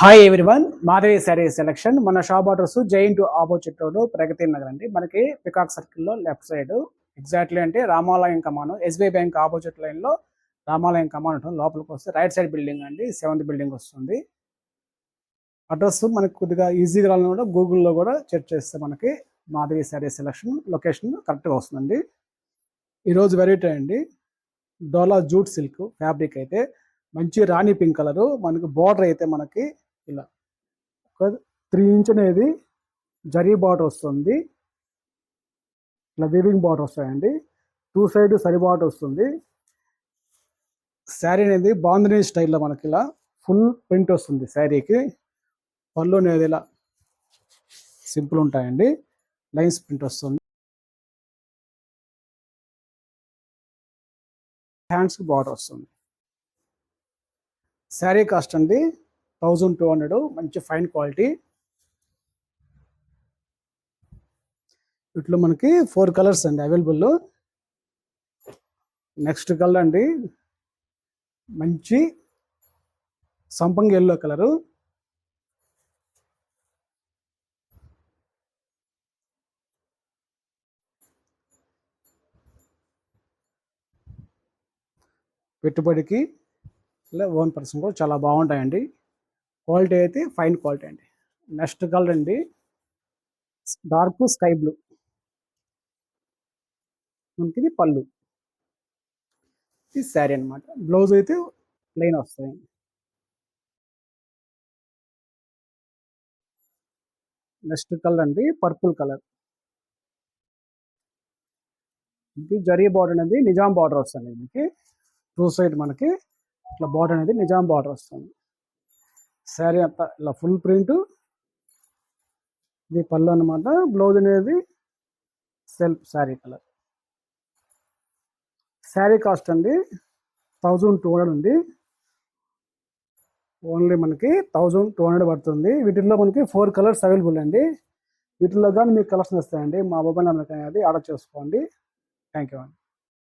Hi everyone, Madhavi sari selection. మన shop address giant opposite road, Pragathi Nagar అండి. మనకి పికాక్ సర్కిల్లో లెఫ్ట్ సైడ్ ఎగ్జాక్ట్లీ అంటే రామాలయం కమాను, ఎస్బీఐ బ్యాంక్ ఆపోజిట్ లైన్లో రామాలయం కమాన్ ఉంటుంది. లోపలికి వస్తే రైట్ సైడ్ బిల్డింగ్ అండి, 7th బిల్డింగ్ వస్తుంది. అడ్రస్ మనకి కొద్దిగా ఈజీగా రావాలని కూడా గూగుల్లో కూడా చెక్ చేస్తే మనకి మాధవి శారీ సెలక్షన్ లొకేషన్ కరెక్ట్గా వస్తుందండి. ఈరోజు వెరైటీ అండి, డోలా జూట్ సిల్క్ ఫ్యాబ్రిక్ అయితే మంచి రాణి పింక్ కలరు. మనకి బార్డర్ అయితే మనకి ఇలా ఒక 3 ఇంచ్ అనేది జరీ బార్డర్ వస్తుంది. ఇలా వీవింగ్ బార్డర్ వస్తాయండి. 2 సైడ్ సరి బార్డర్ వస్తుంది. శారీ అనేది బాందినీ స్టైల్లో మనకి ఇలా ఫుల్ ప్రింట్ వస్తుంది శారీకి. పళ్ళు అనేది ఇలా సింపుల్ ఉంటాయండి, లైన్స్ ప్రింట్ వస్తుంది. హ్యాండ్స్కి బార్డర్ వస్తుంది. శారీ కాస్ట్ అండి 1200, మంచి ఫైన్ క్వాలిటీ. ఇట్లా మనకి 4 కలర్స్ అండి అవైలబుల్. నెక్స్ట్ కలర్ అండి మంచి సంపంగి ఎల్లో కలరు. పెట్టుబడికి ఇలా 1% కూడా చాలా బాగుంటాయండి. క్వాలిటీ అయితే ఫైన్ క్వాలిటీ అండి. నెక్స్ట్ కలర్ అండి డార్క్ స్కై బ్లూ. మనకి ఇది పళ్ళు, ఇది శారీ అనమాట. బ్లౌజ్ అయితే ప్లెయిన్ వస్తాయండి. నెక్స్ట్ కలర్ అండి పర్పుల్ కలర్. ఇది జరీ బార్డర్ అనేది నిజాం బార్డర్ వస్తుంది. మనకి 2 సైడ్ మనకి ఇట్లా బార్డర్ అనేది నిజాం బార్డర్ వస్తుంది. శారీ అంతా ఇలా ఫుల్ ప్రింట్. ఇది పళ్ళు అనమాట. బ్లౌజ్ అనేది self sari colour. Sari cost అండి 1200 ఉంది. ఓన్లీ మనకి 1200 పడుతుంది. వీటిల్లో మనకి 4 కలర్స్ అవైలబుల్ అండి. వీటిల్లో కానీ మీకు కలర్స్ వస్తాయండి. మా మొబైల్ నెంబర్ అనేది ఆర్డర్ చేసుకోండి. థ్యాంక్ యూ అండి.